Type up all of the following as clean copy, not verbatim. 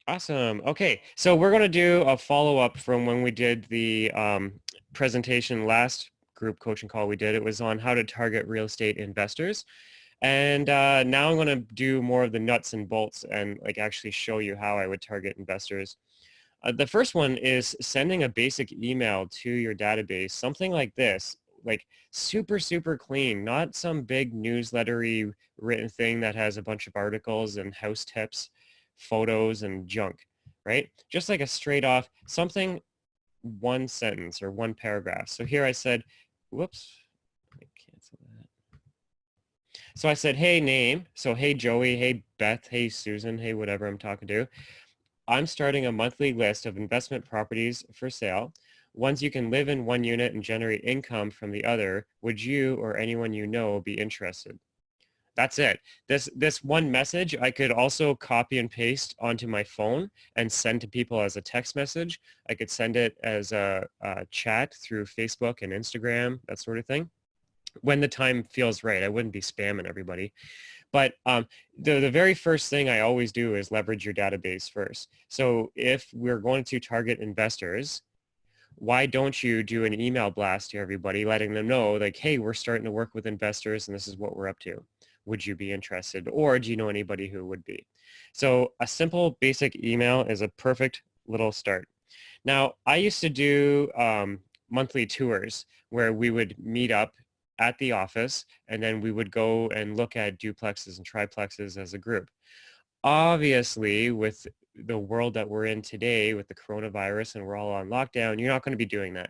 Awesome. Okay, so we're going to do a follow-up from when we did the presentation last group coaching call we did. It was on how to target real estate investors. And now I'm going to do more of the nuts and bolts and like actually show you how I would target investors. The first one is sending a basic email to your database, something like this, like super, super clean, not some big newslettery written thing that has a bunch of articles and house tips, photos and junk, right? Just like a straight off something, one sentence or one paragraph. So here I said, whoops, let me cancel that. So I said, hey, name. So, hey, Joey, hey, Beth, hey, Susan, hey, whatever I'm talking to. I'm starting a monthly list of investment properties for sale. Ones you can live in one unit and generate income from the other. Would you or anyone you know be interested? That's it. This one message I could also copy and paste onto my phone and send to people as a text message. I could send it as a chat through Facebook and Instagram, that sort of thing. When the time feels right, I wouldn't be spamming everybody. But the very first thing I always do is leverage your database first. So if we're going to target investors, why don't you do an email blast to everybody letting them know like, hey, we're starting to work with investors and this is what we're up to. Would you be interested? Or do you know anybody who would be? So a simple basic email is a perfect little start. Now, I used to do monthly tours where we would meet up at the office and then we would go and look at duplexes and triplexes as a group. Obviously, with the world that we're in today with the coronavirus and we're all on lockdown, you're not going to be doing that.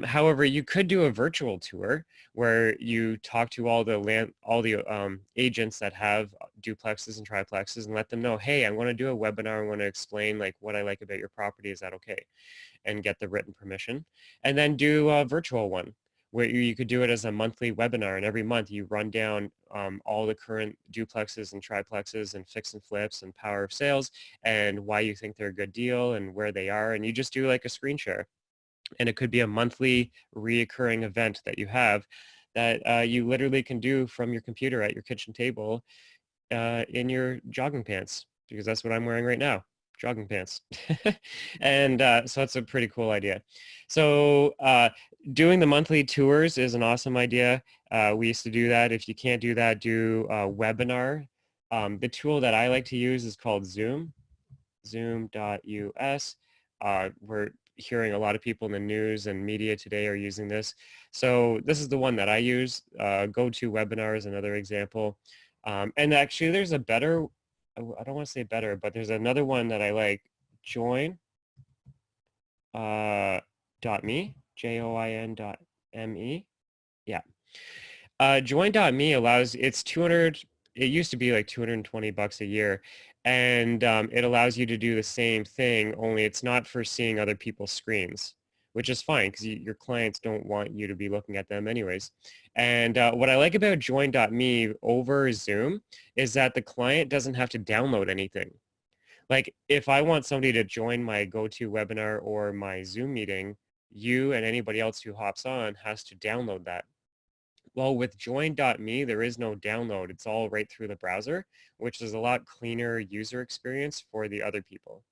However, you could do a virtual tour where you talk to all the agents that have duplexes and triplexes and let them know, hey, I'm going to do a webinar. I'm going to explain like what I like about your property. Is that okay? And get the written permission. And then do a virtual one where you could do it as a monthly webinar, and every month you run down all the current duplexes and triplexes and fix and flips and power of sales and why you think they're a good deal and where they are, and you just do like a screen share. And it could be a monthly reoccurring event that you have that you literally can do from your computer at your kitchen table in your jogging pants, because that's what I'm wearing right now, jogging pants. And so it's a pretty cool idea. So doing the monthly tours is an awesome idea. We used to do that. If you can't do that, do a webinar. The tool that I like to use is called Zoom, zoom.us. We're hearing a lot of people in the news and media today are using this. So this is the one that I use. GoToWebinar is another example. And actually there's a better, I don't want to say better, but there's another one that I like, join .me, join.me. Yeah. Join.me allows, it's 200, it used to be like 220 bucks a year. And it allows you to do the same thing, only it's not for seeing other people's screens, which is fine because your clients don't want you to be looking at them anyways. And what I like about join.me over Zoom is that the client doesn't have to download anything. Like if I want somebody to join my GoToWebinar or my Zoom meeting, you and anybody else who hops on has to download that. Well, with join.me, there is no download. It's all right through the browser, which is a lot cleaner user experience for the other people.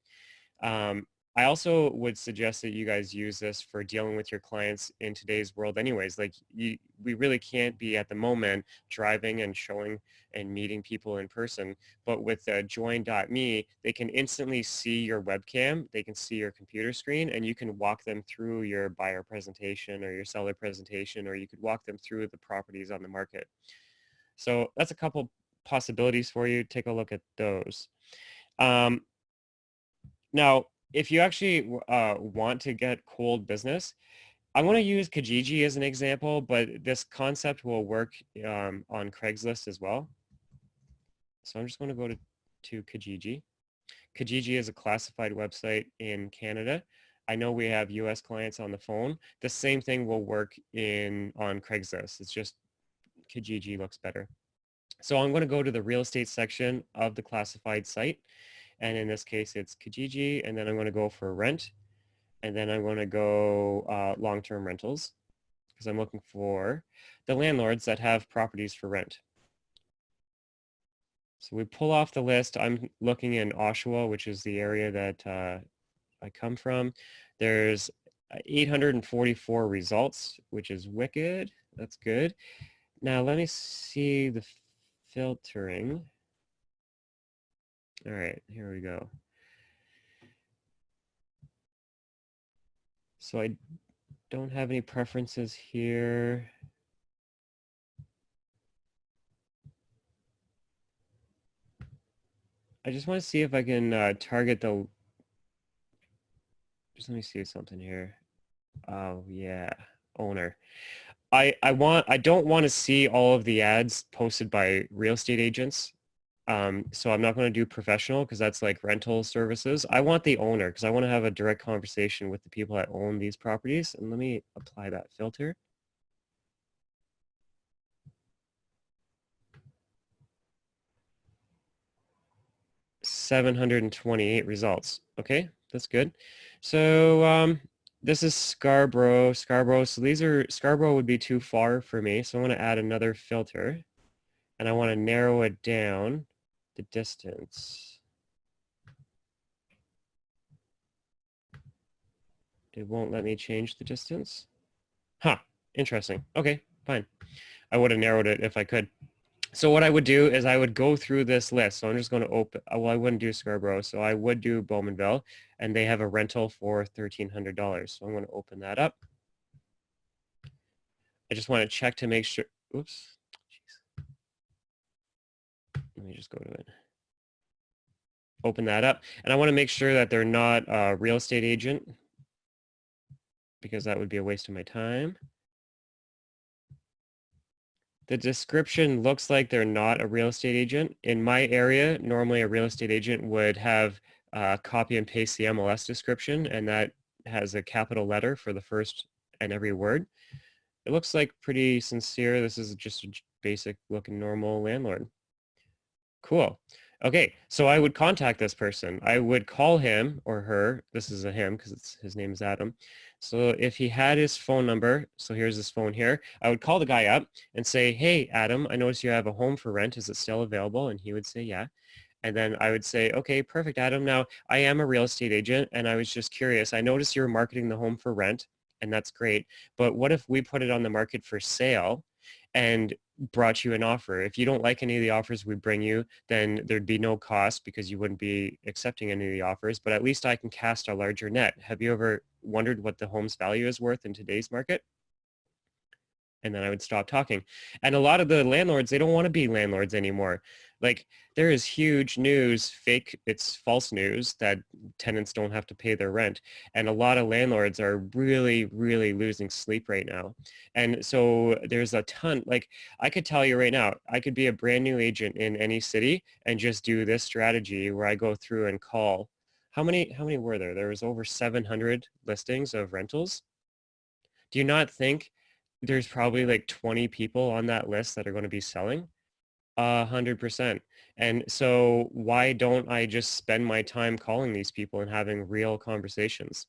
Um, I also would suggest that you guys use this for dealing with your clients in today's world anyways. Like we really can't be at the moment driving and showing and meeting people in person, but with join.me, they can instantly see your webcam, they can see your computer screen, and you can walk them through your buyer presentation or your seller presentation, or you could walk them through the properties on the market. So that's a couple possibilities for you. Take a look at those. Um, Now, if you actually want to get cold business, I'm going to use Kijiji as an example, but this concept will work on Craigslist as well. So I'm just going to go to Kijiji. Kijiji is a classified website in Canada. I know we have US clients on the phone. The same thing will work on Craigslist. It's just Kijiji looks better. So I'm going to go to the real estate section of the classified site. And in this case, it's Kijiji. And then I'm going to go for rent. And then I'm going to go long-term rentals because I'm looking for the landlords that have properties for rent. So we pull off the list. I'm looking in Oshawa, which is the area that I come from. There's 844 results, which is wicked. That's good. Now let me see the filtering. All right, here we go. So I don't have any preferences here. I just want to see if I can target the, just let me see something here. Oh yeah, owner. I don't want to see all of the ads posted by real estate agents. So I'm not going to do professional because that's like rental services. I want the owner because I want to have a direct conversation with the people that own these properties. And let me apply that filter. $728 results. Okay, that's good. So this is Scarborough. So these are, Scarborough would be too far for me. So I'm going to add another filter and I want to narrow it down, the distance. It won't let me change the distance. Huh, interesting. Okay, fine. I would have narrowed it if I could. So what I would do is I would go through this list. So I'm just going to open, well, I wouldn't do Scarborough. So I would do Bowmanville, and they have a rental for $1,300. So I'm going to open that up. I just want to check to make sure, oops. Jeez. Let me just go to it. Open that up. And I want to make sure that they're not a real estate agent because that would be a waste of my time. The description looks like they're not a real estate agent. In my area, normally a real estate agent would have copy and paste the MLS description, and that has a capital letter for the first and every word. It looks like pretty sincere. This is just a basic looking normal landlord. Cool. Okay, so I would contact this person. I would call him or her. This is a him because his name is Adam. So if he had his phone number, so here's his phone here, I would call the guy up and say, hey, Adam, I noticed you have a home for rent. Is it still available? And he would say, yeah. And then I would say, okay, perfect, Adam. Now, I am a real estate agent, and I was just curious. I noticed you're marketing the home for rent, and that's great. But what if we put it on the market for sale and brought you an offer? If you don't like any of the offers we bring you, then there'd be no cost because you wouldn't be accepting any of the offers, but at least I can cast a larger net. Have you ever wondered what the home's value is worth in today's market? And then I would stop talking. And a lot of the landlords, they don't want to be landlords anymore. Like there is huge news, it's false news that tenants don't have to pay their rent. And a lot of landlords are really, really losing sleep right now. And so there's a ton, like I could tell you right now, I could be a brand new agent in any city and just do this strategy where I go through and call. How many were there? There was over 700 listings of rentals. Do you not think there's probably like 20 people on that list that are going to be selling? 100%. And so why don't I just spend my time calling these people and having real conversations?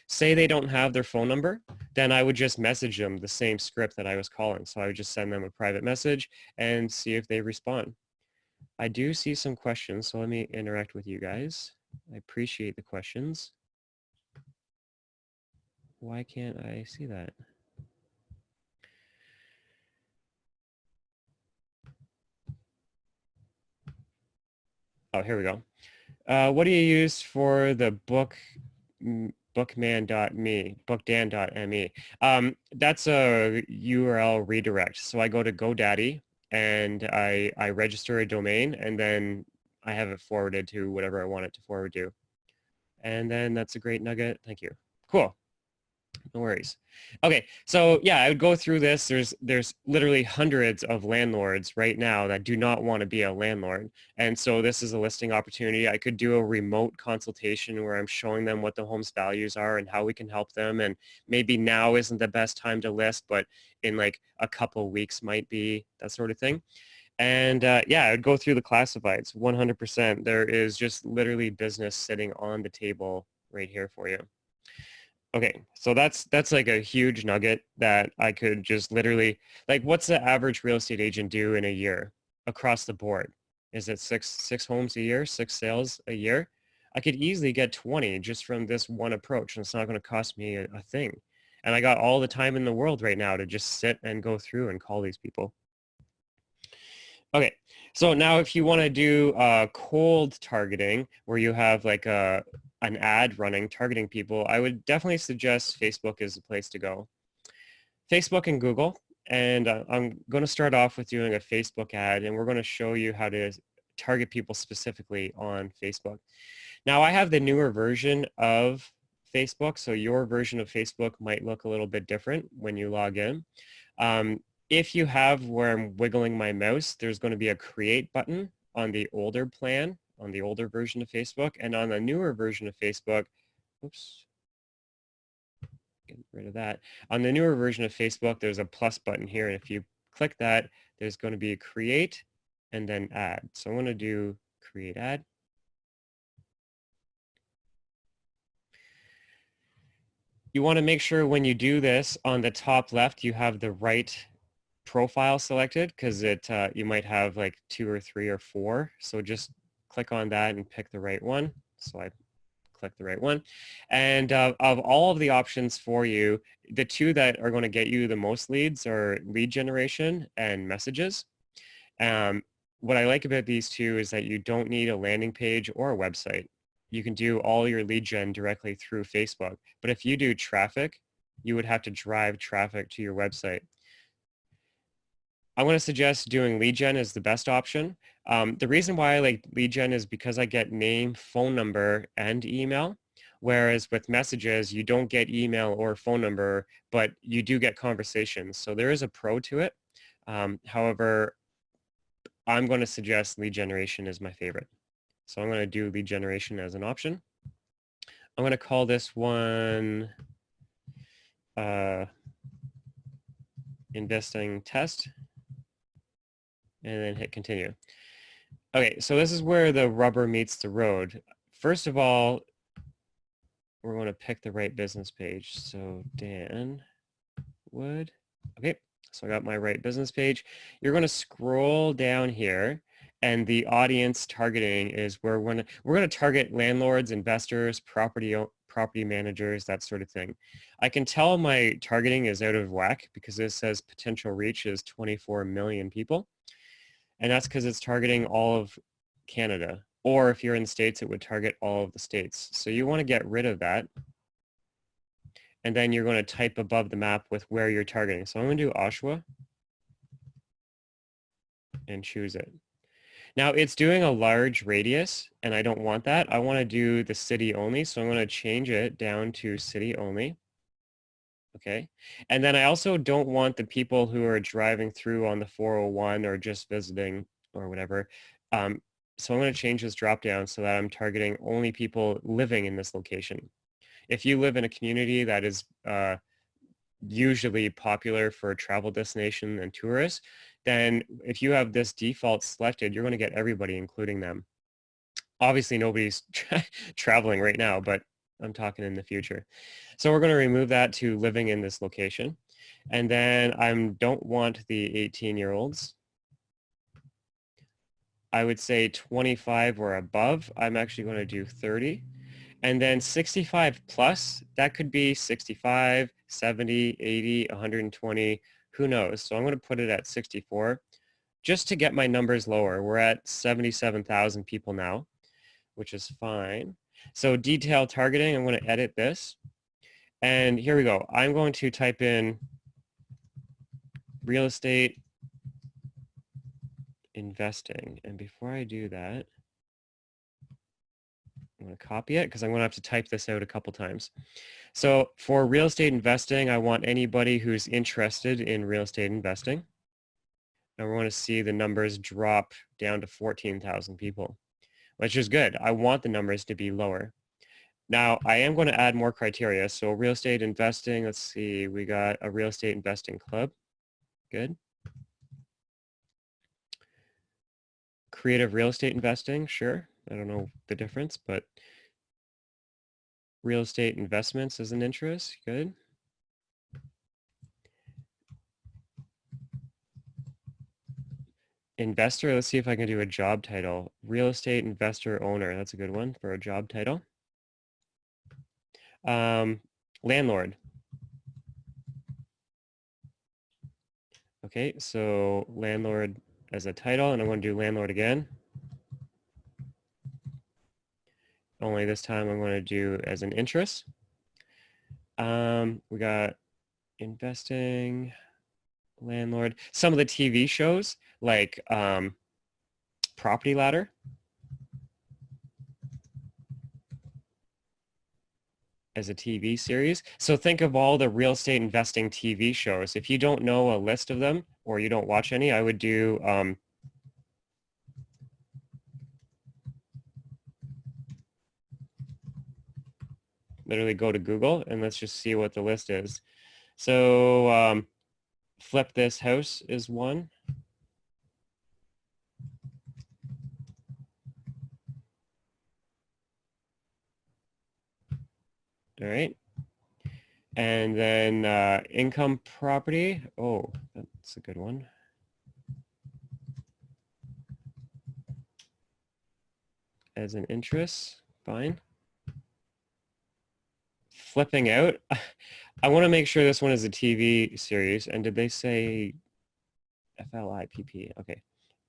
Say they don't have their phone number, then I would just message them the same script that I was calling. So I would just send them a private message and see if they respond. I do see some questions, so let me interact with you guys. I appreciate the questions. Why can't I see that? Oh, here we go. What do you use for the bookdan.me? That's a URL redirect. So I go to GoDaddy and I register a domain and then I have it forwarded to whatever I want it to forward to. And then that's a great nugget. Thank you. Cool. No worries. Okay, so yeah, I would go through this. There's literally hundreds of landlords right now that do not want to be a landlord. And so this is a listing opportunity. I could do a remote consultation where I'm showing them what the home's values are and how we can help them. And maybe now isn't the best time to list, but in like a couple weeks might be, that sort of thing. And yeah, I would go through the classifieds 100%. There is just literally business sitting on the table right here for you. Okay, so that's like a huge nugget that I could just literally, like what's the average real estate agent do in a year across the board? Is it six homes a year, 6 sales a year? I could easily get 20 just from this one approach, and it's not going to cost me a thing. And I got all the time in the world right now to just sit and go through and call these people. Okay, so now if you want to do cold targeting, where you have like an ad running targeting people, I would definitely suggest Facebook is the place to go. Facebook and Google, and I'm going to start off with doing a Facebook ad, and we're going to show you how to target people specifically on Facebook. Now I have the newer version of Facebook, so your version of Facebook might look a little bit different when you log in. If you have where I'm wiggling my mouse, there's going to be a create button on the older plan, on the older version of Facebook, and on the newer version of Facebook, oops, get rid of that. On the newer version of Facebook, there's a plus button here, and if you click that, there's going to be a create and then add. So I'm going to do create ad. You want to make sure when you do this on the top left, you have the right profile selected, because you might have like 2 or 3 or 4. So just click on that and pick the right one. So I click the right one. And of all of the options for you, the 2 that are going to get you the most leads are lead generation and messages. What I like about these 2 is that you don't need a landing page or a website. You can do all your lead gen directly through Facebook. But if you do traffic, you would have to drive traffic to your website. I'm going to suggest doing lead gen as the best option. The reason why I like lead gen is because I get name, phone number, and email. Whereas with messages, you don't get email or phone number, but you do get conversations. So there is a pro to it. However, I'm going to suggest lead generation as my favorite. So I'm going to do lead generation as an option. I'm going to call this one investing test, and then hit continue. Okay, so this is where the rubber meets the road. First of all, we're going to pick the right business page. So Dan Wood. Okay, so I got my right business page. You're going to scroll down here, and the audience targeting is where we're going to target landlords, investors, property managers, that sort of thing. I can tell my targeting is out of whack because this says potential reach is 24 million people. And that's because it's targeting all of Canada. Or if you're in the States, it would target all of the states. So you want to get rid of that. And then you're going to type above the map with where you're targeting. So I'm going to do Oshawa and choose it. Now it's doing a large radius, and I don't want that. I want to do the city only. So I'm going to change it down to city only. Okay. And then I also don't want the people who are driving through on the 401 or just visiting or whatever. So I'm going to change this drop down so that I'm targeting only people living in this location. If you live in a community that is usually popular for a travel destination and tourists, then if you have this default selected, you're going to get everybody, including them. Obviously, nobody's traveling right now, but I'm talking in the future. So we're going to remove that to living in this location. And then I don't want the 18-year-olds. I would say 25 or above. I'm actually going to do 30. And then 65 plus, that could be 65, 70, 80, 120, who knows. So I'm going to put it at 64 just to get my numbers lower. We're at 77,000 people now, which is fine. So detail targeting, I'm going to edit this. And here we go. I'm going to type in real estate investing. And before I do that, I'm going to copy it because I'm going to have to type this out a couple times. So for real estate investing, I want anybody who's interested in real estate investing. And we want to see the numbers drop down to 14,000 people, which is good. I want the numbers to be lower. Now, I am going to add more criteria. So real estate investing, let's see, we got a real estate investing club. Good. Creative real estate investing, sure. I don't know the difference, but real estate investments is an interest. Good. Investor, let's see if I can do a job title. Real estate investor owner, that's a good one for a job title. Landlord. Okay, so landlord as a title, and I'm going to do landlord again. Only this time I'm going to do as an interest. We got investing, landlord. Some of the TV shows like Property Ladder. As a TV series. So think of all the real estate investing TV shows. If you don't know a list of them or you don't watch any, I would do literally go to Google and let's just see what the list is. So Flip This House is one. All right. And then income property. Oh, that's a good one. As an interest, fine. Flipping Out. I want to make sure this one is a TV series. And did they say FLIPP? Okay.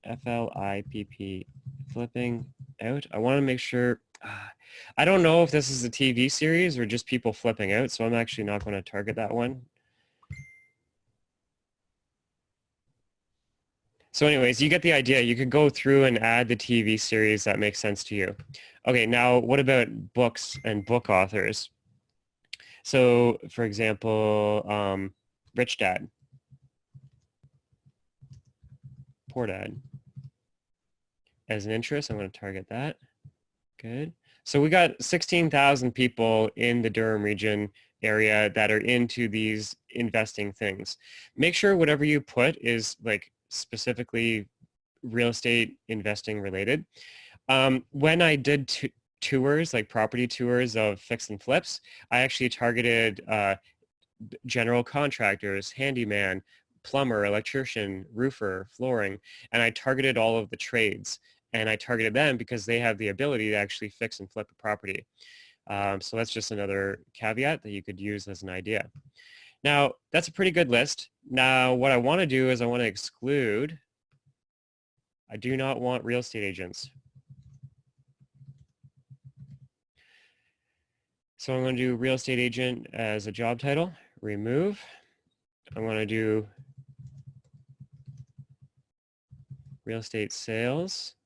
FLIPP. Flipping Out. I want to make sure. I don't know if this is a TV series or just people flipping out, so I'm actually not going to target that one. So anyways, you get the idea. You could go through and add the TV series that makes sense to you. Okay, now what about books and book authors? So for example, Rich Dad, Poor Dad. As an interest, I'm going to target that. Good. So we got 16,000 people in the Durham region area that are into these investing things. Make sure whatever you put is like specifically real estate investing related. When I did tours, like property tours of fix and flips, I actually targeted general contractors, handyman, plumber, electrician, roofer, flooring, and I targeted all of the trades. And I targeted them because they have the ability to actually fix and flip a property. So that's just another caveat that you could use as an idea. Now, that's a pretty good list. Now, what I want to do is I want to exclude, I do not want real estate agents. So I'm going to do real estate agent as a job title, remove. I'm going to do real estate sales.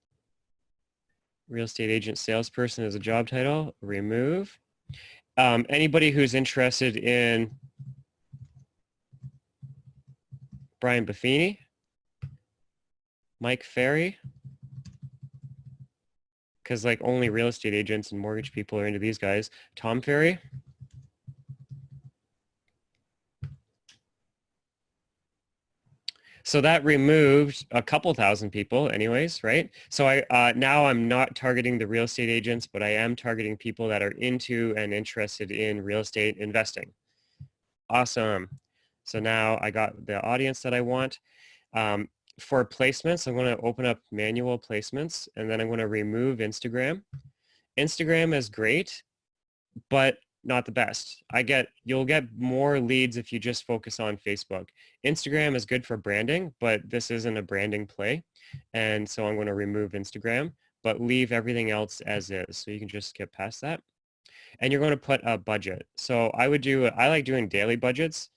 Real estate agent salesperson as a job title, remove. Anybody who's interested in Brian Buffini, Mike Ferry, because like only real estate agents and mortgage people are into these guys, Tom Ferry. So that removed a couple thousand people anyways, right? So now I'm not targeting the real estate agents, but I am targeting people that are into and interested in real estate investing. Awesome. So now I got the audience that I want. For placements, I'm going to open up manual placements, and then I'm going to remove Instagram. Instagram is great, but not the best. You'll get more leads if you just focus on Facebook. Instagram is good for branding, but this isn't a branding play. And so I'm going to remove Instagram, but leave everything else as is. So you can just skip past that. And you're going to put a budget. So I like doing daily budgets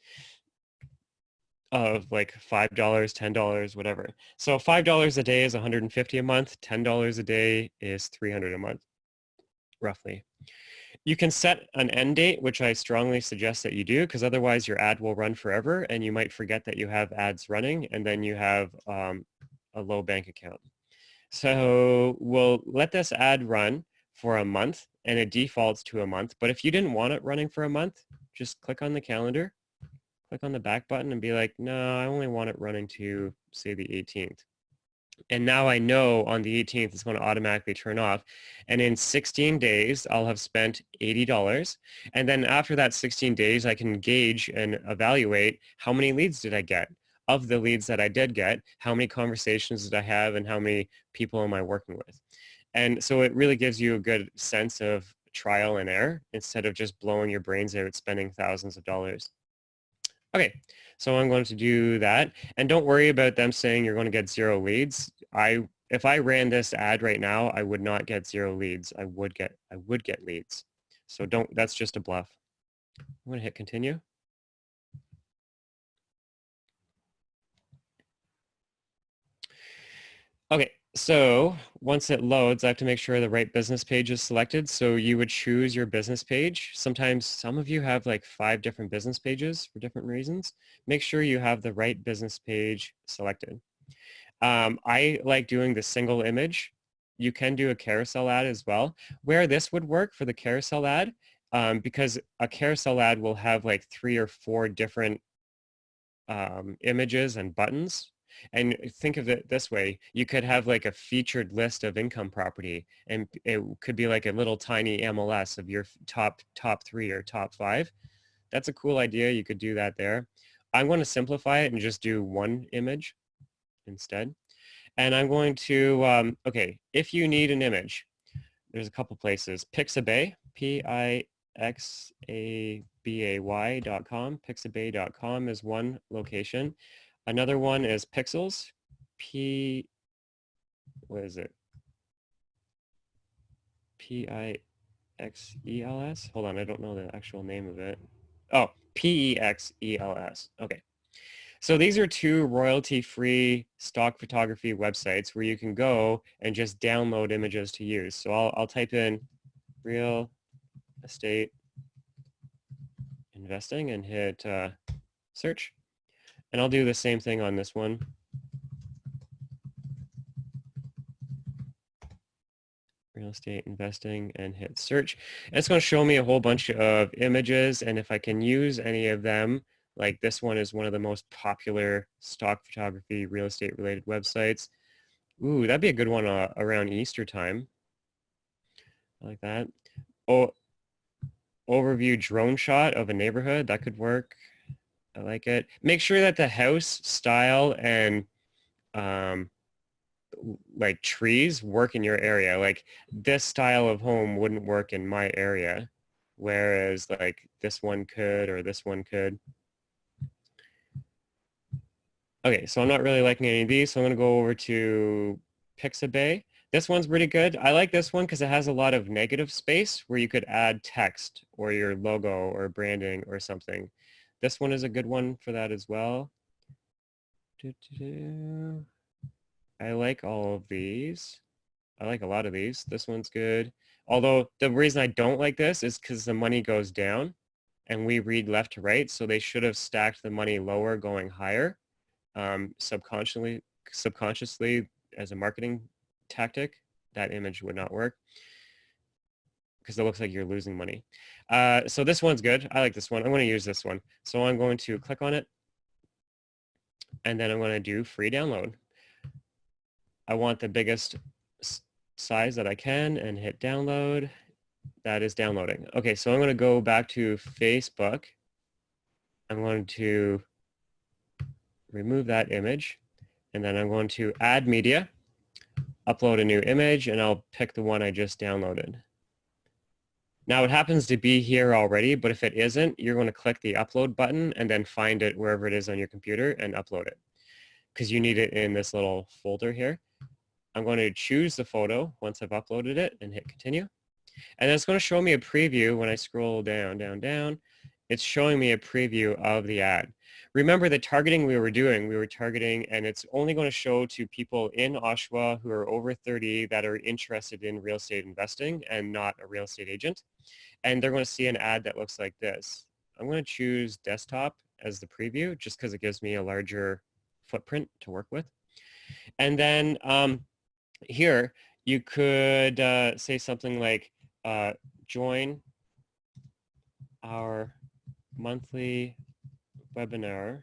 of like $5, $10, whatever. So $5 a day is $150 a month. $10 a day is $300 a month, roughly. You can set an end date, which I strongly suggest that you do, because otherwise your ad will run forever and you might forget that you have ads running, and then you have a low bank account. So we'll let this ad run for a month and it defaults to a month. But if you didn't want it running for a month, just click on the calendar, click on the back button and be like, no, I only want it running to, say, the 18th. And now I know on the 18th it's going to automatically turn off. And in 16 days, I'll have spent $80. And then after that 16 days, I can gauge and evaluate how many leads did I get. of the leads that I did get, how many conversations did I have and how many people am I working with? And so it really gives you a good sense of trial and error instead of just blowing your brains out spending thousands of dollars. Okay, so I'm going to do that. And don't worry about them saying you're going to get 0 leads. If I ran this ad right now, I would not get 0 leads. I would get leads. So that's just a bluff. I'm going to hit continue. Okay, so once it loads, I have to make sure the right business page is selected. So you would choose your business page. Sometimes some of you have like 5 different business pages for different reasons. Make sure you have the right business page selected. I like doing the single image. You can do a carousel ad as well. Where this would work for the carousel ad, because a carousel ad will have like 3 or 4 different images and buttons. And think of it this way, you could have like a featured list of income property, and it could be like a little tiny MLS of your top 3 or top 5. That's a cool idea. You could do that there. I'm going to simplify it and just do one image instead. And I'm going to, okay, if you need an image, there's a couple places. Pixabay, Pixabay.com. Pixabay.com is one location. Another one is Pixels, what is it? Pixels? Hold on, I don't know the actual name of it. Oh, Pexels, okay. So these are 2 royalty-free stock photography websites where you can go and just download images to use. So I'll type in real estate investing and hit search. And I'll do the same thing on this one. Real estate investing and hit search. And it's going to show me a whole bunch of images, and if I can use any of them, like this one is one of the most popular stock photography real estate related websites. Ooh, that'd be a good one around Easter time. I like that. Oh, overview drone shot of a neighborhood, that could work. I like it. Make sure that the house style and like trees work in your area. Like this style of home wouldn't work in my area, whereas like this one could or this one could. Okay, so I'm not really liking any of these, so I'm going to go over to Pixabay. This one's pretty good. I like this one because it has a lot of negative space where you could add text or your logo or branding or something. This one is a good one for that as well. I like all of these. I like a lot of these. This one's good. Although the reason I don't like this is because the money goes down and we read left to right. So they should have stacked the money lower going higher. Subconsciously as a marketing tactic, that image would not work because it looks like you're losing money. So this one's good. I like this one. I'm going to use this one. So I'm going to click on it and then I'm going to do free download. I want the biggest size that I can and hit download. That is downloading. Okay, so I'm going to go back to Facebook. I'm going to remove that image and then I'm going to add media, upload a new image, and I'll pick the one I just downloaded. Now it happens to be here already, but if it isn't, you're going to click the upload button and then find it wherever it is on your computer and upload it because you need it in this little folder here. I'm going to choose the photo once I've uploaded it and hit continue. And then it's going to show me a preview when I scroll down, down, down. It's showing me a preview of the ad. Remember the targeting we were targeting, and it's only going to show to people in Oshawa who are over 30 that are interested in real estate investing and not a real estate agent. And they're going to see an ad that looks like this. I'm going to choose desktop as the preview just because it gives me a larger footprint to work with. And then here you could say something like join our monthly webinar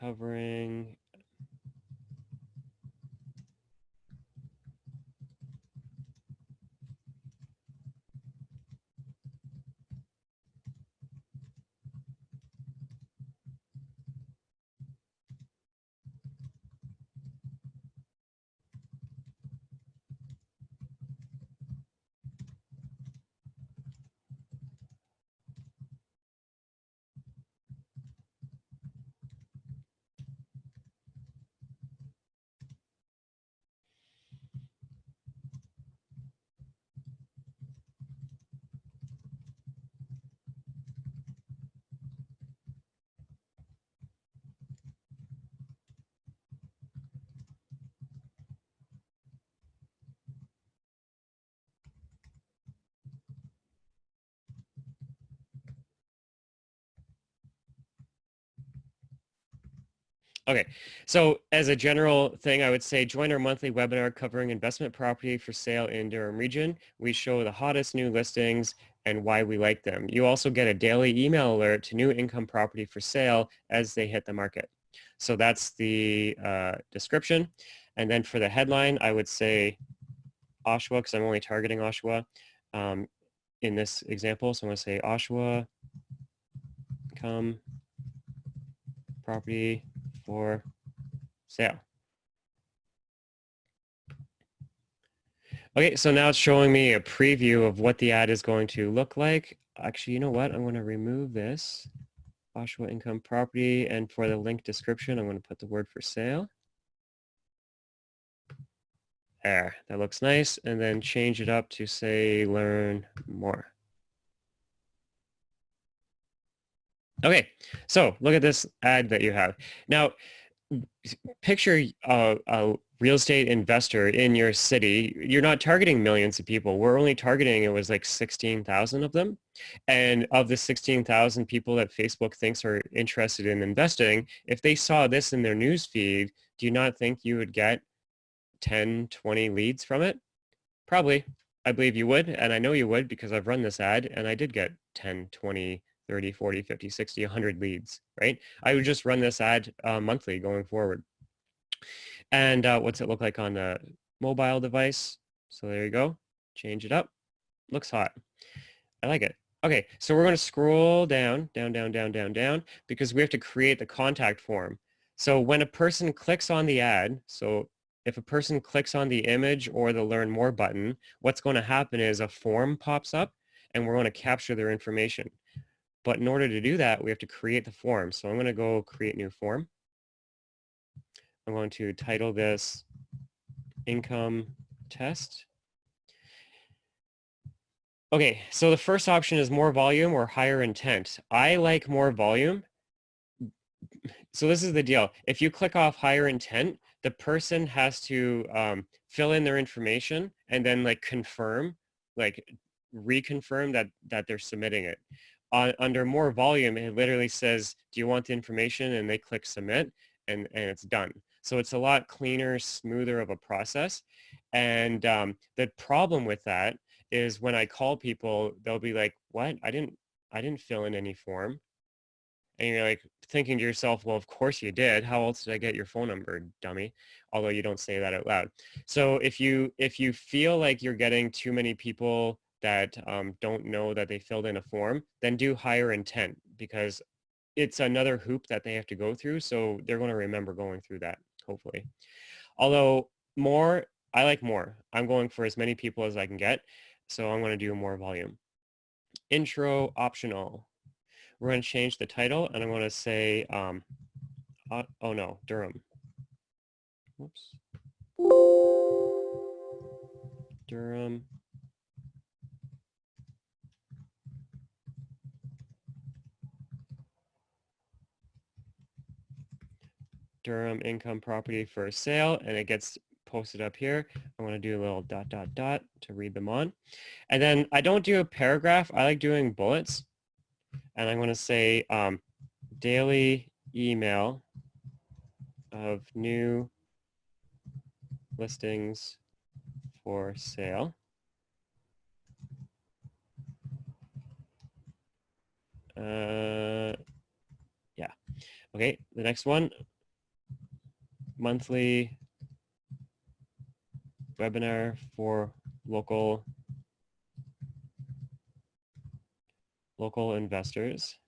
covering Okay, so as a general thing, I would say join our monthly webinar covering investment property for sale in Durham region. We show the hottest new listings and why we like them. You also get a daily email alert to new income property for sale as they hit the market. So that's the description. And then for the headline, I would say Oshawa, because I'm only targeting Oshawa in this example. So I'm going to say Oshawa income property for sale. Okay, so now it's showing me a preview of what the ad is going to look like. Actually, you know what? I'm going to remove this Oshawa income property, and for the link description, I'm going to put the word for sale. There, that looks nice, and then change it up to say learn more. Okay, so look at this ad that you have. Now, picture a real estate investor in your city. You're not targeting millions of people. We're only targeting, it was like 16,000 of them. And of the 16,000 people that Facebook thinks are interested in investing, if they saw this in their news feed, do you not think you would get 10, 20 leads from it? Probably. I believe you would, and I know you would because I've run this ad and I did get 10, 20, 30, 40, 50, 60, 100 leads, right? I would just run this ad monthly going forward. And what's it look like on the mobile device? So there you go. Change it up. Looks hot. I like it. Okay, so we're going to scroll down, down, because we have to create the contact form. So when a person clicks on the ad, so if a person clicks on the image or the learn more button, what's going to happen is a form pops up and we're going to capture their information. But in order to do that, we have to create the form. So I'm going to go create new form. I'm going to title this income test. Okay, so the first option is more volume or higher intent. I like more volume. So this is the deal. If you click off higher intent, the person has to fill in their information and then like confirm, like reconfirm that they're submitting it. Under more volume, it literally says, do you want the information? And they click submit and it's done. So it's a lot cleaner, smoother of a process. And the problem with that is when I call people, they'll be like, what? I didn't fill in any form. And you're like thinking to yourself, well, of course you did. How else did I get your phone number, dummy? Although you don't say that out loud. So if you feel like you're getting too many people that don't know that they filled in a form, then do higher intent because it's another hoop that they have to go through. So they're going to remember going through that, hopefully. Although more, I like more. I'm going for as many people as I can get. So I'm going to do more volume. Intro optional. We're going to change the title and I'm going to say, oh no, Durham. Whoops. Durham. Durham income property for sale, and it gets posted up here. I'm going to do a little ... to read them on. And then I don't do a paragraph. I like doing bullets. And I'm going to say daily email of new listings for sale. Yeah. Okay, the next one, monthly webinar for local investors.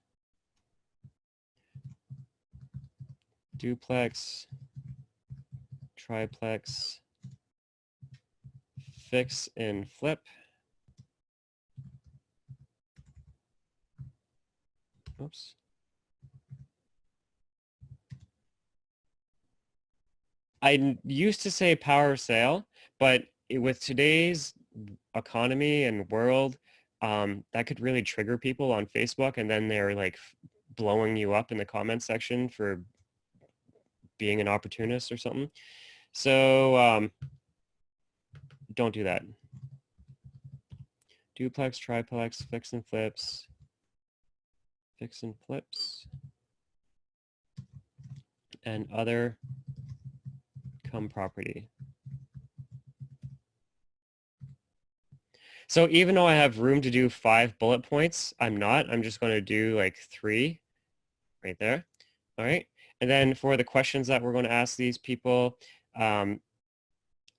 Duplex, triplex, fix and flip. Oops. I used to say power sale, but with today's economy and world, that could really trigger people on Facebook, and then they're like blowing you up in the comment section for being an opportunist or something. So don't do that. Duplex, triplex, fix and flips, fix and flips. and other income property. So even though I have room to do 5 bullet points, I'm just going to do like 3 right there. All right. And then for the questions that we're going to ask these people, I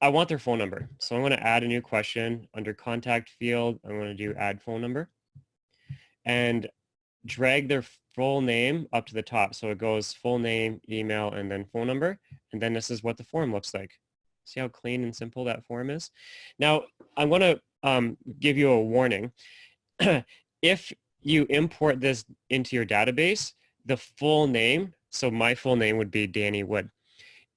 want their phone number. So I'm going to add a new question under contact field. I'm going to do add phone number and drag their full name up to the top. So it goes full name, email, and then phone number. And then this is what the form looks like. See how clean and simple that form is? Now, I'm going to give you a warning. If you import this into your database, the full name, so my full name would be Danny Wood.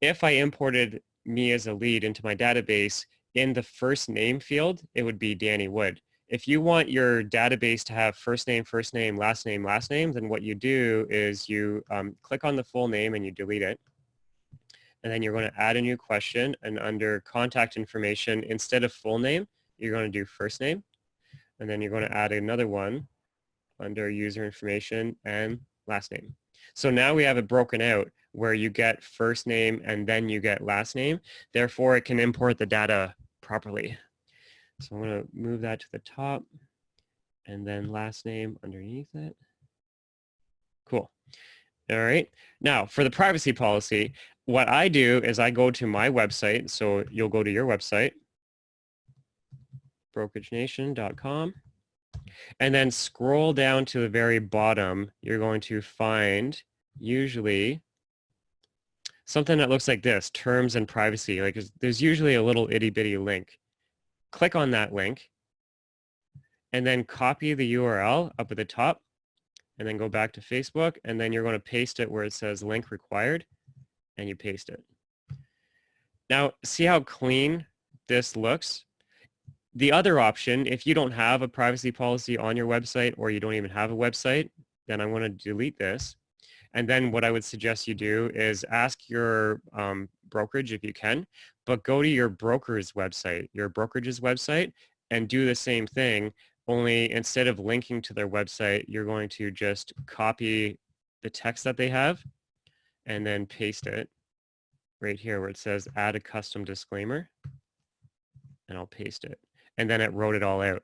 If I imported me as a lead into my database, in the first name field, it would be Danny Wood. If you want your database to have first name, last name, then what you do is you click on the full name and you delete it. And then you're going to add a new question, and under contact information, instead of full name, you're going to do first name. And then you're going to add another one under user information and last name. So now we have it broken out where you get first name and then you get last name. Therefore, it can import the data properly. So I'm going to move that to the top and then last name underneath it. Cool. All right. Now, for the privacy policy, what I do is I go to my website. So you'll go to your website, brokeragenation.com. And then scroll down to the very bottom. You're going to find usually something that looks like this, terms and privacy. Like there's usually a little itty bitty link. Click on that link and then copy the URL up at the top and then go back to Facebook, and then you're going to paste it where it says link required, and you paste it. Now, see how clean this looks? The other option, if you don't have a privacy policy on your website or you don't even have a website, then I'm going to delete this. And then what I would suggest you do is ask your brokerage if you can, but go to your broker's website, your brokerage's website, and do the same thing, only instead of linking to their website, you're going to just copy the text that they have and then paste it right here where it says add a custom disclaimer, and I'll paste it. And then it wrote it all out.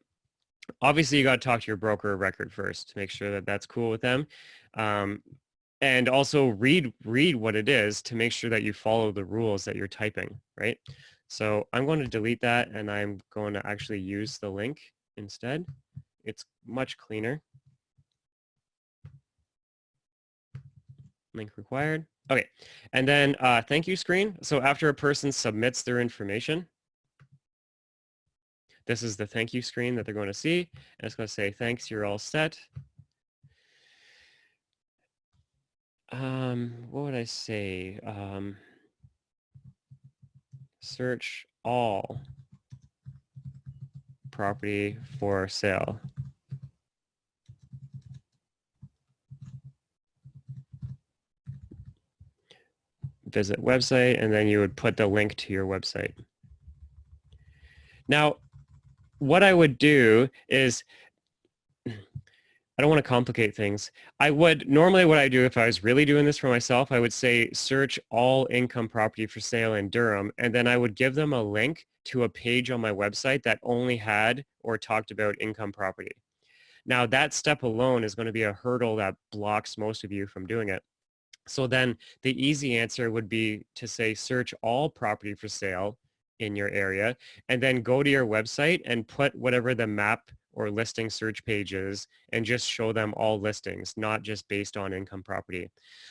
Obviously, you got to talk to your broker of record first to make sure that that's cool with them. And also read what it is to make sure that you follow the rules that you're typing, right? So I'm going to delete that, and I'm going to actually use the link instead. It's much cleaner. Link required. Okay, and then thank you screen. So after a person submits their information, this is the thank you screen that they're going to see, and it's going to say, thanks, you're all set. What would I say? Search all property for sale. Visit website, and then you would put the link to your website. Now, what I would do is, I don't want to complicate things. Normally what I do if I was really doing this for myself, I would say search all income property for sale in Durham, and then I would give them a link to a page on my website that only had or talked about income property. Now that step alone is going to be a hurdle that blocks most of you from doing it. So then the easy answer would be to say search all property for sale in your area, and then go to your website and put whatever the map or listing search pages and just show them all listings, not just based on income property.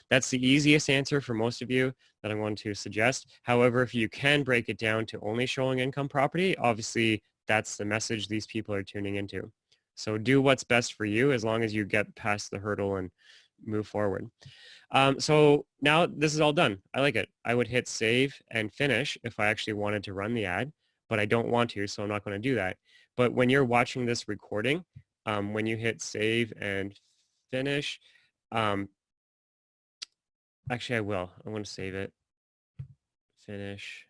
That's the easiest answer for most of you that I want to suggest. However, if you can break it down to only showing income property, obviously that's the message these people are tuning into. So do what's best for you as long as you get past the hurdle and move forward. So now this is all done. I like it. I would hit save and finish if I actually wanted to run the ad, but I don't want to, so I'm not going to do that. But when you're watching this recording, when you hit save and finish, actually I will. I want to save it, finish,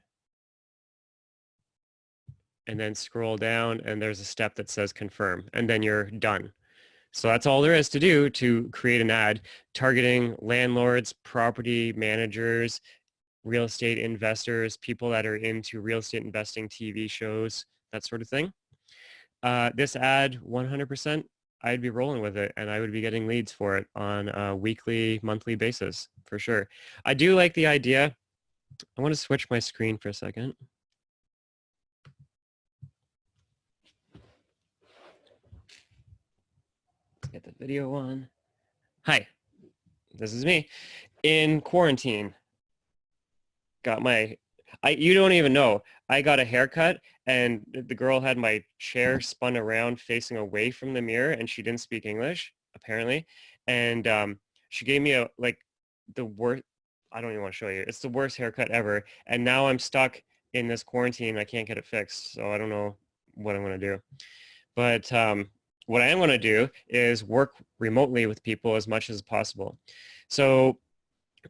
and then scroll down, and there's a step that says confirm, and then you're done. So that's all there is to do to create an ad targeting landlords, property managers, real estate investors, people that are into real estate investing, TV shows, that sort of thing. This ad, 100%, I'd be rolling with it and I would be getting leads for it on a weekly, monthly basis for sure. I do like the idea. I want to switch my screen for a second. Let's get the video on. Hi, this is me in quarantine. Got my, you don't even know. I got a haircut and the girl had my chair spun around facing away from the mirror and she didn't speak English, apparently. And she gave me the worst, I don't even want to show you. It's the worst haircut ever. And now I'm stuck in this quarantine. I can't get it fixed. So I don't know what I'm going to do. But what I am going to do is work remotely with people as much as possible. So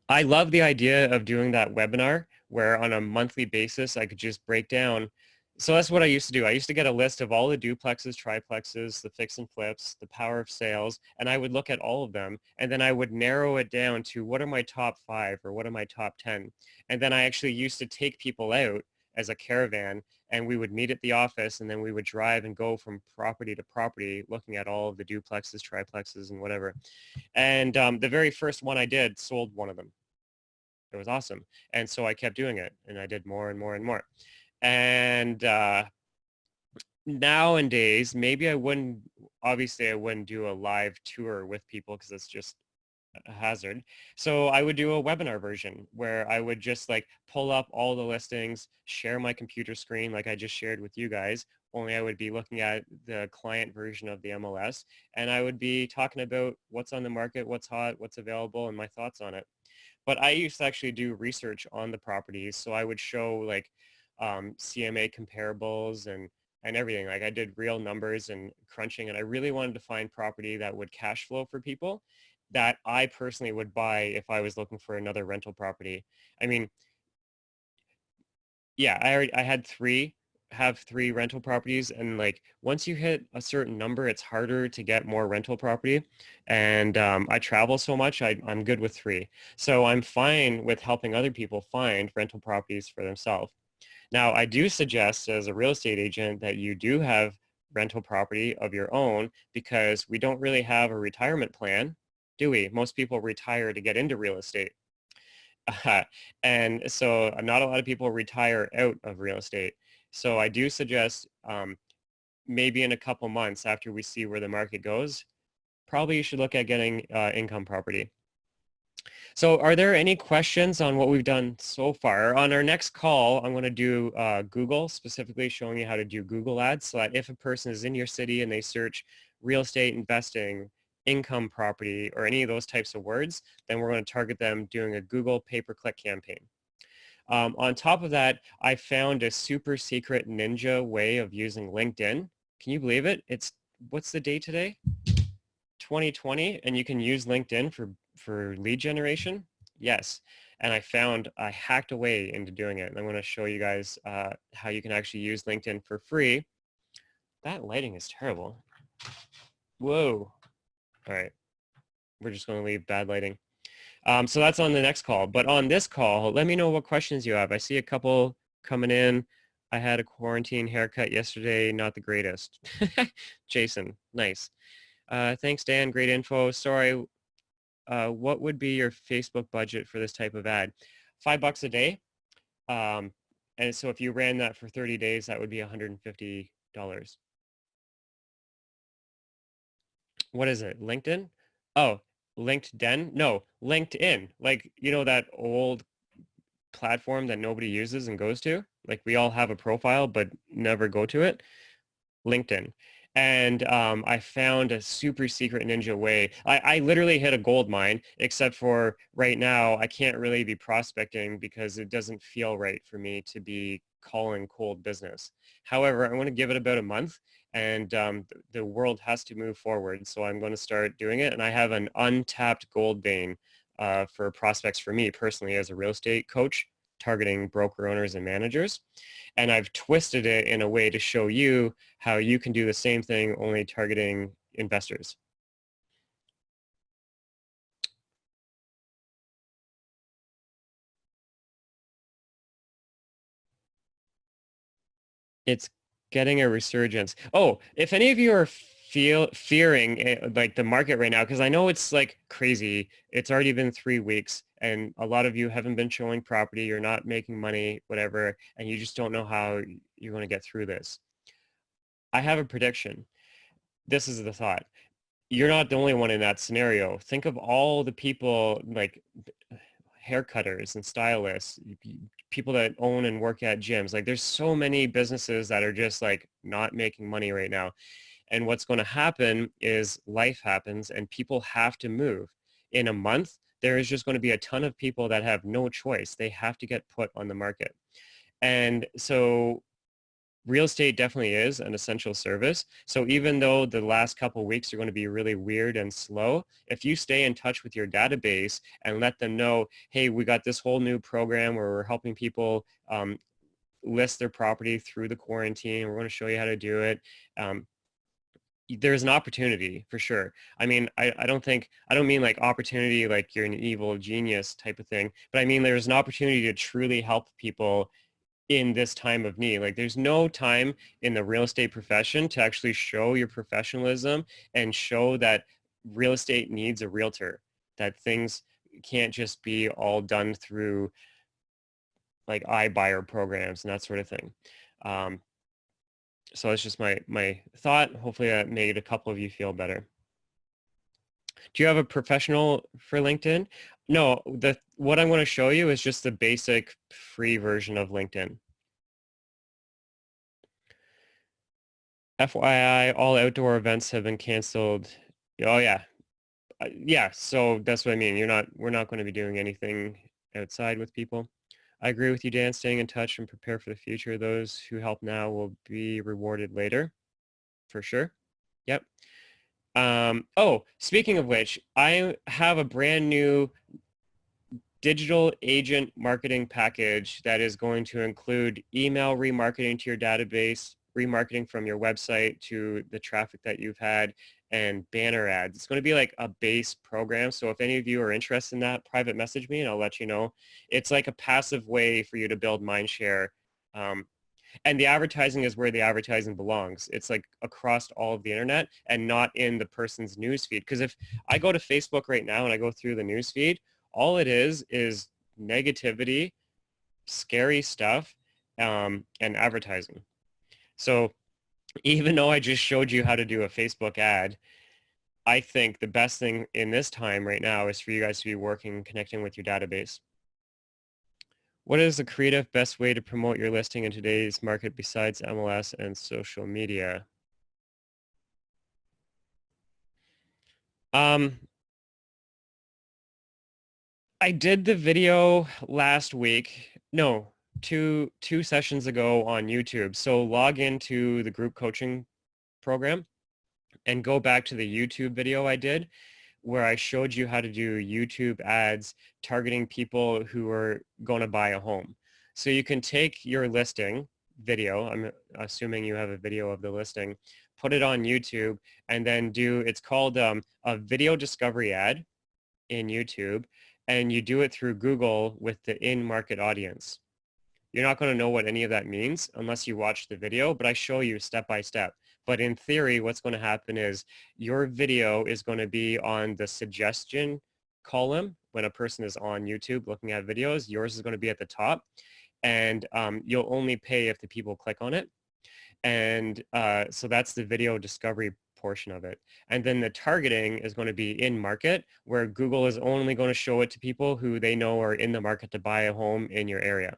I love the idea of doing that webinar where on a monthly basis I could just break down. So that's what I used to do. I used to get a list of all the duplexes, triplexes, the fix and flips, the power of sales, and I would look at all of them and then I would narrow it down to what are my top 5 or what are my top 10. And then I actually used to take people out as a caravan and we would meet at the office and then we would drive and go from property to property looking at all of the duplexes, triplexes, and whatever. And the very first one I did sold one of them. It was awesome. And so I kept doing it and I did more and more and more. And nowadays, maybe obviously I wouldn't do a live tour with people because it's just a hazard. So I would do a webinar version where I would just like pull up all the listings, share my computer screen like I just shared with you guys, only I would be looking at the client version of the MLS and I would be talking about what's on the market, what's hot, what's available, and my thoughts on it. But I used to actually do research on the properties. So I would show like CMA comparables and everything. Like I did real numbers and crunching and I really wanted to find property that would cash flow for people that I personally would buy if I was looking for another rental property. I mean, yeah, I have 3 rental properties and like once you hit a certain number, it's harder to get more rental property. And I travel so much, I'm good with 3. So I'm fine with helping other people find rental properties for themselves. Now, I do suggest as a real estate agent that you do have rental property of your own because we don't really have a retirement plan, do we? Most people retire to get into real estate. And so not a lot of people retire out of real estate. So I do suggest maybe in a couple months after we see where the market goes, probably you should look at getting income property. So are there any questions on what we've done so far? On our next call, I'm going to do Google, specifically showing you how to do Google ads so that if a person is in your city and they search real estate investing, income property, or any of those types of words, then we're going to target them doing a Google pay-per-click campaign. On top of that, I found a super secret ninja way of using LinkedIn. Can you believe it? What's the date today? 2020, and you can use LinkedIn for lead generation. Yes. And I hacked away into doing it. And I'm going to show you guys how you can actually use LinkedIn for free. That lighting is terrible. Whoa. All right. We're just going to leave bad lighting. So that's on the next call. But on this call, let me know what questions you have. I see a couple coming in. I had a quarantine haircut yesterday. Not the greatest. Jason, nice. Thanks, Dan. Great info. Sorry. What would be your Facebook budget for this type of ad? $5 a day. And so if you ran that for 30 days, that would be $150. What is it? LinkedIn? Oh, LinkedIn? No, LinkedIn. Like, you know, that old platform that nobody uses and goes to? Like we all have a profile, but never go to it. LinkedIn. And I found a super secret ninja way. I literally hit a gold mine, except for right now, I can't really be prospecting because it doesn't feel right for me to be calling cold business. However, I want to give it about a month and the world has to move forward. So I'm going to start doing it. And I have an untapped gold vein for prospects for me personally as a real estate coach targeting broker owners and managers. And I've twisted it in a way to show you how you can do the same thing, only targeting investors. It's getting a resurgence. Oh, if any of you are fearing like the market right now, because I know it's like crazy. It's already been 3 weeks, and a lot of you haven't been showing property. You're not making money, whatever, and you just don't know how you're going to get through this. I have a prediction. This is the thought. You're not the only one in that scenario. Think of all the people like haircutters and stylists, people that own and work at gyms. Like there's so many businesses that are just like not making money right now. And what's going to happen is life happens and people have to move. In a month, there is just going to be a ton of people that have no choice. They have to get put on the market. And so real estate definitely is an essential service. So even though the last couple of weeks are going to be really weird and slow, if you stay in touch with your database and let them know, hey, we got this whole new program where we're helping people list their property through the quarantine. We're going to show you how to do it. There's an opportunity for sure. I mean, I don't mean like opportunity like you're an evil genius type of thing, but I mean there's an opportunity to truly help people in this time of need. Like there's no time in the real estate profession to actually show your professionalism and show that real estate needs a realtor, that things can't just be all done through like iBuyer programs and that sort of thing. Um, so it's just my thought. Hopefully that made a couple of you feel better. Do you have a professional for LinkedIn? No, what I'm going to show you is just the basic free version of LinkedIn. FYI, all outdoor events have been canceled. Oh yeah. Yeah, so that's what I mean. We're not going to be doing anything outside with people. I agree with you, Dan. Staying in touch and prepare for the future. Those who help now will be rewarded later, for sure. Yep. Oh, speaking of which, I have a brand new digital agent marketing package that is going to include email remarketing to your database, remarketing from your website to the traffic that you've had, and banner ads. It's going to be like a base program. So if any of you are interested in that, private message me and I'll let you know. It's like a passive way for you to build mind share. And the advertising is where the advertising belongs. It's like across all of the internet and not in the person's newsfeed. Because if I go to Facebook right now and I go through the newsfeed, all it is negativity, scary stuff, and advertising. So even though I just showed you how to do a Facebook ad, I think the best thing in this time right now is for you guys to be working, connecting with your database. What is the creative best way to promote your listing in today's market besides MLS and social media? I did the video last week. No, two sessions ago on YouTube. So log into the group coaching program and go back to the YouTube video I did where I showed you how to do YouTube ads targeting people who are going to buy a home. So you can take your listing video, I'm assuming you have a video of the listing, put it on YouTube and then it's called a video discovery ad in YouTube, and you do it through Google with the in-market audience. You're not going to know what any of that means unless you watch the video, but I show you step by step. But in theory, what's going to happen is your video is going to be on the suggestion column when a person is on YouTube looking at videos. Yours is going to be at the top, and you'll only pay if the people click on it. And so that's the video discovery portion of it. And then the targeting is going to be in market, where Google is only going to show it to people who they know are in the market to buy a home in your area.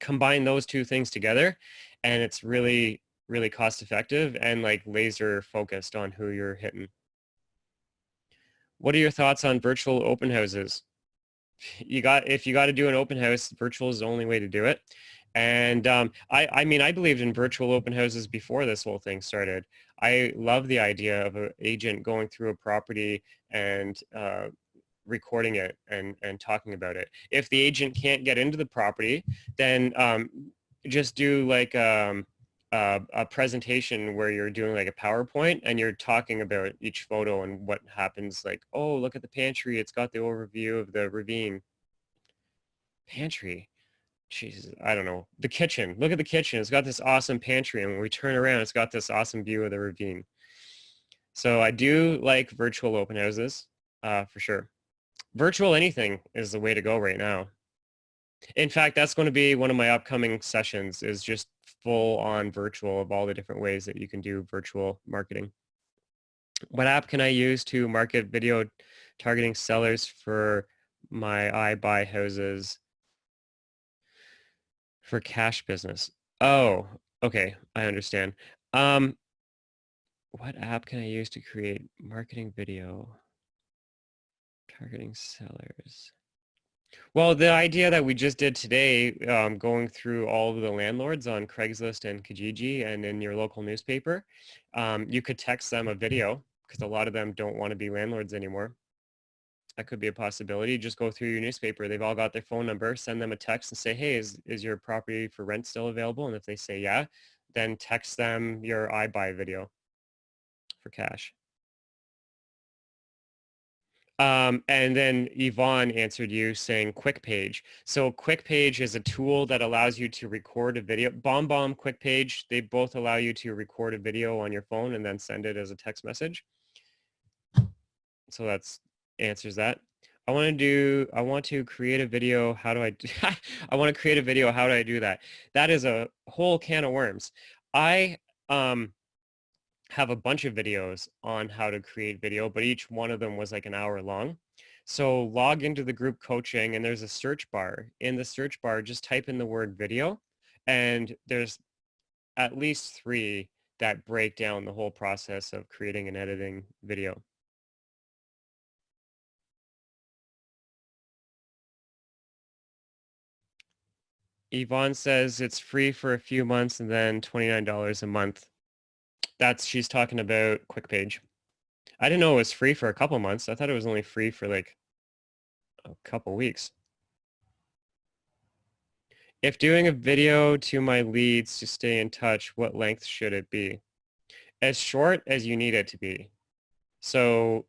Combine those two things together and it's really, really cost effective and like laser focused on who you're hitting. What are your thoughts on virtual open houses? If you got to do an open house, virtual is the only way to do it. And I mean, I believed in virtual open houses before this whole thing started. I love the idea of an agent going through a property and recording it and talking about it. If the agent can't get into the property, then just do like a presentation where you're doing like a PowerPoint and you're talking about each photo and what happens. Like, oh, look at the pantry. It's got the overview of the ravine. Pantry. Jesus, I don't know. The kitchen. Look at the kitchen. It's got this awesome pantry, and when we turn around, it's got this awesome view of the ravine. So I do like virtual open houses, for sure. Virtual anything is the way to go right now. In fact, that's going to be one of my upcoming sessions, is just full on virtual of all the different ways that you can do virtual marketing. What app can I use to market video targeting sellers for my iBuy houses for cash business? Oh, okay. I understand. What app can I use to create marketing video targeting sellers? Well, the idea that we just did today, going through all of the landlords on Craigslist and Kijiji and in your local newspaper, you could text them a video because a lot of them don't want to be landlords anymore. That could be a possibility. Just go through your newspaper. They've all got their phone number. Send them a text and say, hey, is your property for rent still available? And if they say yeah, then text them your iBuy video for cash. And then Yvonne answered you saying QuickPage. So QuickPage is a tool that allows you to record a video. BombBomb, QuickPage, they both allow you to record a video on your phone and then send it as a text message. So that's answers that. I want to create a video. How do I do I want to create a video. How do I do that? That is a whole can of worms. I have a bunch of videos on how to create video, but each one of them was like an hour long. So log into the group coaching and there's a search bar. In the search bar, just type in the word video, and there's at least 3 that break down the whole process of creating and editing video. Yvonne says it's free for a few months and then $29 a month. She's talking about QuickPage. I didn't know it was free for a couple months. I thought it was only free for like a couple weeks. If doing a video to my leads to stay in touch, what length should it be? As short as you need it to be. So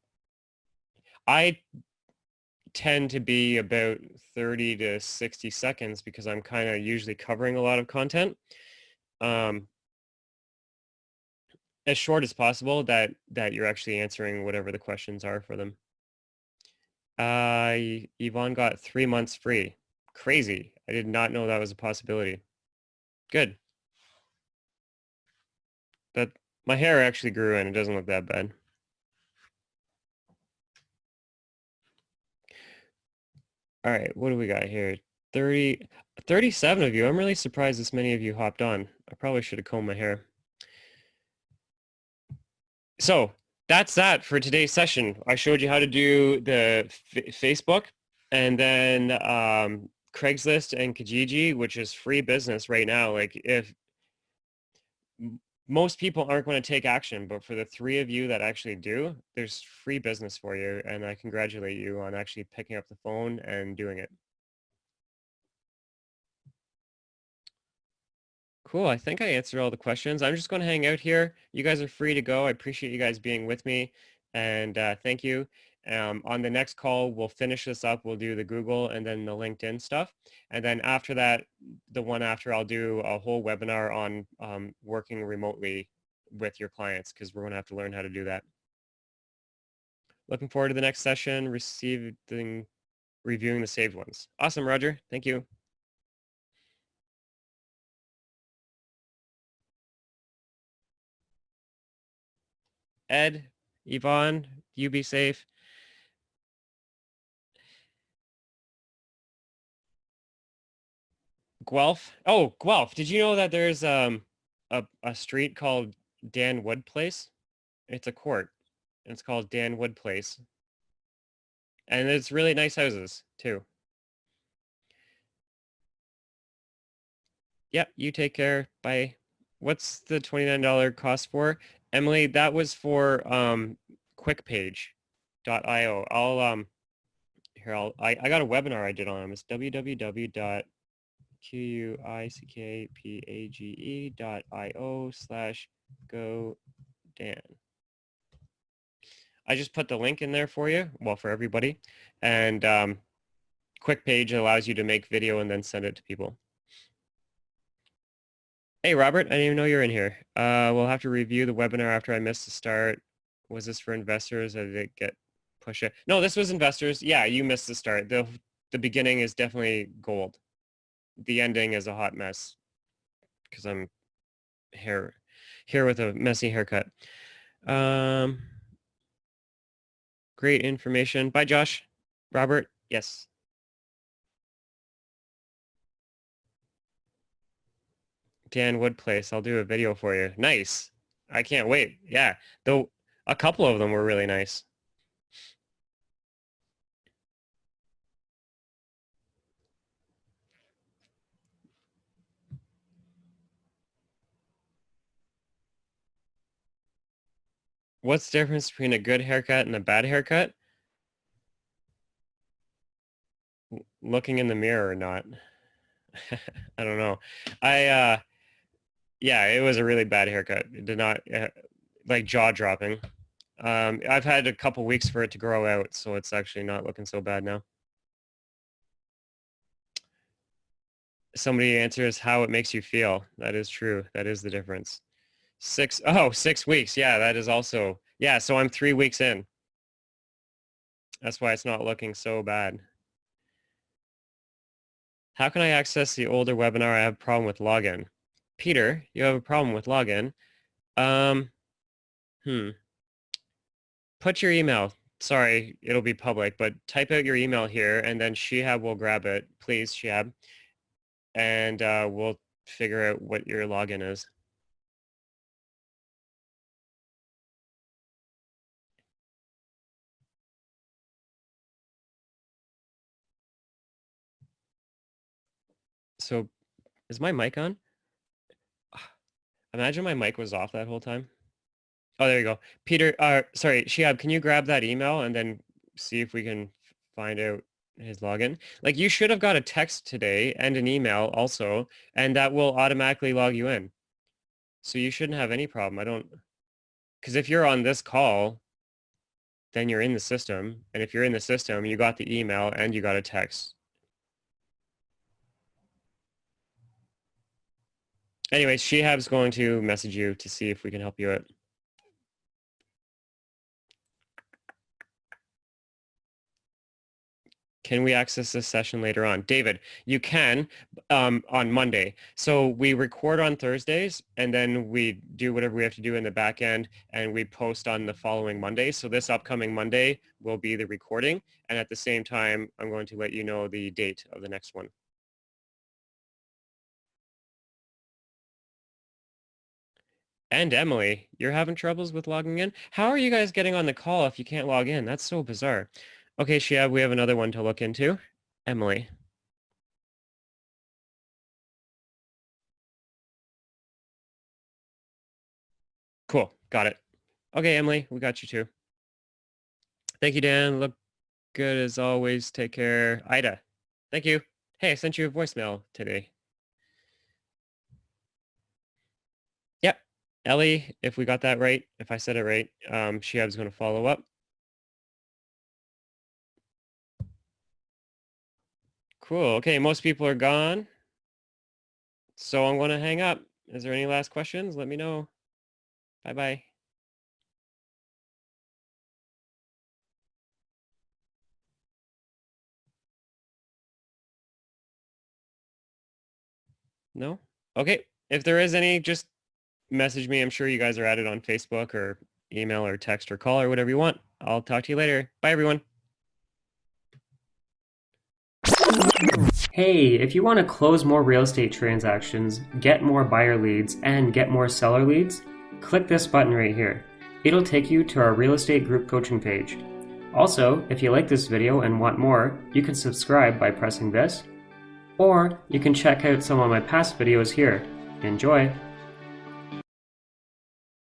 I tend to be about 30 to 60 seconds because I'm kind of usually covering a lot of content. As short as possible, that you're actually answering whatever the questions are for them. Yvonne got 3 months free. Crazy. I did not know that was a possibility. Good. That my hair actually grew and it doesn't look that bad. All right, what do we got here? 37 of you. I'm really surprised this many of you hopped on. I probably should have combed my hair. So that's that for today's session. I showed you how to do the Facebook, and then Craigslist and Kijiji, which is free business right now. Like, if most people aren't going to take action, but for the 3 of you that actually do, there's free business for you, and I congratulate you on actually picking up the phone and doing it. Cool. I think I answered all the questions. I'm just going to hang out here. You guys are free to go. I appreciate you guys being with me, and thank you. On the next call, we'll finish this up. We'll do the Google and then the LinkedIn stuff. And then after that, the one after, I'll do a whole webinar on working remotely with your clients, because we're going to have to learn how to do that. Looking forward to the next session, reviewing the saved ones. Awesome, Roger. Thank you. Ed, Yvonne, you be safe. Guelph. Oh, Guelph. Did you know that there's a street called Dan Wood Place? It's a court. And it's called Dan Wood Place. And it's really nice houses too. Yep, you take care. Bye. What's the $29 cost for? Emily, that was for QuickPage.io. I got a webinar I did on them. It's www.quickpage.io/go-dan. I just put the link in there for you, well, for everybody. And QuickPage allows you to make video and then send it to people. Hey, Robert, I didn't even know you're in here. We'll have to review the webinar after I missed the start. Was this for investors or did it get pushed? No, this was investors. Yeah, you missed the start. The beginning is definitely gold. The ending is a hot mess because I'm here with a messy haircut. Great information. Bye, Josh. Robert, yes. Dan Woodplace, I'll do a video for you. Nice. I can't wait. Yeah, though a couple of them were really nice. What's the difference between a good haircut and a bad haircut? Looking in the mirror or not. I don't know. Yeah, it was a really bad haircut. It did not, like jaw dropping. I've had a couple weeks for it to grow out, so it's actually not looking so bad now. Somebody answers how it makes you feel. That is true. That is the difference. 6 weeks. Yeah, that is also, yeah, so I'm 3 weeks in. That's why it's not looking so bad. How can I access the older webinar? I have a problem with login. Peter, you have a problem with login. Put your email. Sorry, it'll be public, but type out your email here and then Shihab will grab it. Please, Shihab. And we'll figure out what your login is. So is my mic on? Imagine my mic was off that whole time. Oh, there you go. Peter, sorry, Shihab, can you grab that email and then see if we can find out his login? Like you should have got a text today and an email also, and that will automatically log you in. So you shouldn't have any problem. Because if you're on this call, then you're in the system. And if you're in the system, you got the email and you got a text. Anyways, Shihab's going to message you to see if we can help you out. Can we access this session later on? David, you can on Monday. So we record on Thursdays and then we do whatever we have to do in the back end and we post on the following Monday. So this upcoming Monday will be the recording. And at the same time, I'm going to let you know the date of the next one. And Emily, you're having troubles with logging in? How are you guys getting on the call if you can't log in? That's so bizarre. Okay, Shihab, we have another one to look into. Emily. Cool, got it. Okay, Emily, we got you too. Thank you, Dan. Look good as always. Take care. Ida, thank you. Hey, I sent you a voicemail today. Yep. Ellie, if we got that right, if I said it right, Shihab's going to follow up. Cool. Okay, most people are gone. So I'm going to hang up. Is there any last questions? Let me know. Bye-bye. No? Okay. If there is any, just message me. I'm sure you guys are at it on Facebook or email or text or call or whatever you want. I'll talk to you later. Bye, everyone. Hey, if you want to close more real estate transactions, get more buyer leads, and get more seller leads, click this button right here. It'll take you to our real estate group coaching page. Also, if you like this video and want more, you can subscribe by pressing this, or you can check out some of my past videos here. Enjoy!